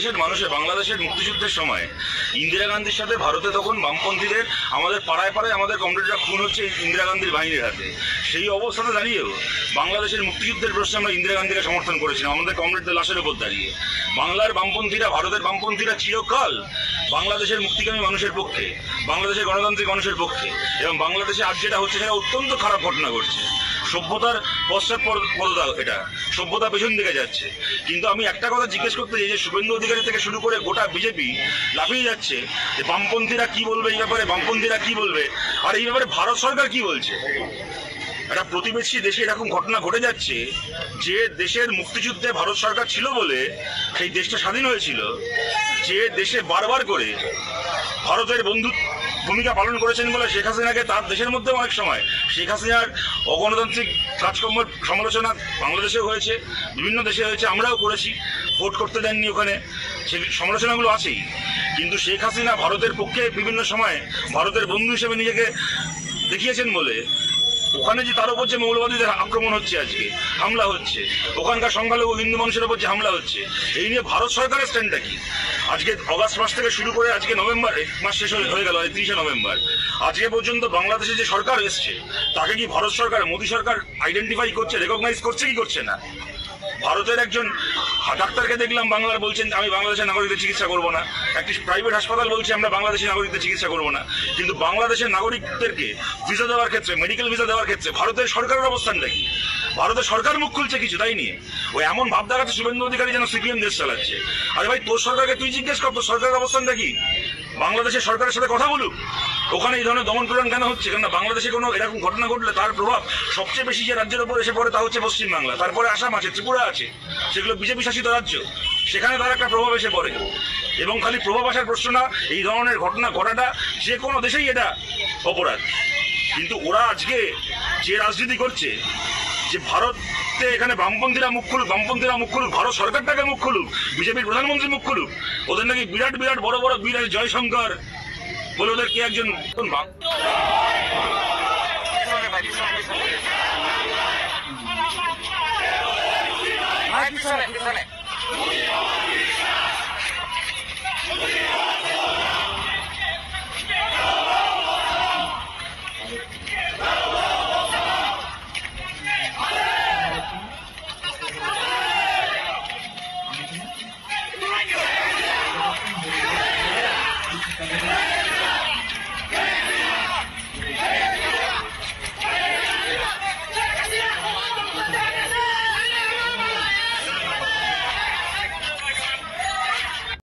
দেশের মানুষের বাংলাদেশের মুক্তিযুদ্ধের সময় ইন্দিরা গান্ধীর সাথে ভারতে তখন বামপন্থীদের আমাদের পাড়ায় পাড়ায় আমাদের কমরেডরা খুন হচ্ছে ইন্দিরা গান্ধীর বাহিনীর হাতে। সেই অবস্থাতে দাঁড়িয়েও বাংলাদেশের মুক্তিযুদ্ধের প্রশ্নে আমরা ইন্দিরা গান্ধীকে সমর্থন করেছিলাম আমাদের কমরেডদের লাশের উপর দাঁড়িয়ে। বাংলার বামপন্থীরা, ভারতের বামপন্থীরা চিরকাল বাংলাদেশের মুক্তিকামী মানুষের পক্ষে, বাংলাদেশের গণতান্ত্রিক মানুষের পক্ষে, এবং বাংলাদেশে আজ যেটা হচ্ছে সেটা অত্যন্ত খারাপ ঘটনা ঘটছে। সভ্যতার পশ্চাৎপদতা, এটা সভ্যতা পেছন দিকে যাচ্ছে। কিন্তু আমি একটা কথা জিজ্ঞেস করতে চাই যে শুভেন্দু অধিকারী থেকে শুরু করে গোটা বিজেপি লাফিয়ে যাচ্ছে যে বামপন্থীরা কি বলবে এই ব্যাপারে, বামপন্থীরা কি বলবে, আর এই ব্যাপারে ভারত সরকার কি বলছে। একটা প্রতিবেশী দেশে এরকম ঘটনা ঘটে যাচ্ছে যে দেশের মুক্তিযুদ্ধে ভারত সরকার ছিল বলে সেই দেশটা স্বাধীন হয়েছিল, যে দেশে বারবার করে ভারতের বন্ধু ভূমিকা পালন করেছেন বলে শেখ হাসিনাকে তার দেশের মধ্যে অনেক সময় শেখ হাসিনার অগণতান্ত্রিক কাজকর্মের সমালোচনা বাংলাদেশেও হয়েছে, বিভিন্ন দেশে হয়েছে, আমরাও করেছি, ভোট করতে দেননি ওখানে, সেই সমালোচনাগুলো আছেই। কিন্তু শেখ হাসিনা ভারতের পক্ষে বিভিন্ন সময় ভারতের বন্ধু হিসেবে নিজেকে দেখিয়েছেন বলে ওখানে যে তার উপর যে মৌলবাদীদের আক্রমণ হচ্ছে, আজকে হামলা হচ্ছে, ওখানকার সংখ্যালঘু হিন্দু মানুষের উপর যে হামলা হচ্ছে, এই নিয়ে ভারত সরকারের স্ট্যান্ডটা কি? আজকে অগাস্ট মাস থেকে শুরু করে আজকে নভেম্বর মাস শেষ হয়ে গেল, 30শে নভেম্বর, আজকে পর্যন্ত বাংলাদেশে যে সরকার এসছে তাকে কি ভারত সরকার, মোদী সরকার আইডেন্টিফাই করছে, রেকগনাইজ করছে কি করছে না? ভারতের একজন ডাক্তারকে দেখলাম বাংলার, বলছেন আমি বাংলাদেশের নাগরিকদের চিকিৎসা করবো না। একটি প্রাইভেট হাসপাতাল বলছে আমরা বাংলাদেশের নাগরিকদের চিকিৎসা করবো না। কিন্তু বাংলাদেশের নাগরিকদেরকে ভিসা দেওয়ার ক্ষেত্রে, মেডিকেল ভিসা দেওয়ার ক্ষেত্রে ভারতের সরকারের অবস্থানটা কি? ভারতের সরকার মুখ খুলছে কিছু, তাই নিয়ে ওই এমন ভাব দেখাচ্ছে শুভেন্দু অধিকারী যেন সিপিএম দেশ চালাচ্ছে। আরে ভাই, তোর সরকারকে তুই জিজ্ঞেস কর তোর সরকারের অবস্থানটা কি? বাংলাদেশের সরকারের সাথে কথা বলুক, ওখানে এই ধরনের দমন পীড়ন কেন হচ্ছে? কেননা বাংলাদেশে কোনো এরকম ঘটনা ঘটলে তার প্রভাব সবচেয়ে বেশি যে রাজ্যের উপর এসে পড়ে তা হচ্ছে পশ্চিমবাংলা, তারপরে আসাম আছে, ত্রিপুরা আছে, সেগুলো বিজেপি শাসিত রাজ্য, সেখানে তার একটা প্রভাব এসে পড়ে। এবং খালি প্রভাব আসার প্রশ্ন না, এই ধরনের ঘটনা ঘটাটা যে কোনো দেশেই এটা অপরাধ। কিন্তু ওরা আজকে যে রাজনীতি করছে যে ভারতে এখানে বামপন্থীরা মুখ খুলুক, বামপন্থীরা মুখ খুলুক, ভারত সরকারটাকে মুখ খুলুক, বিজেপির প্রধানমন্ত্রী মুখ খুলুক, ওদের নাকি বিরাট বিরাট বড় বড় বীর জয়শঙ্কর বলে ওদের কি একজন Thank you.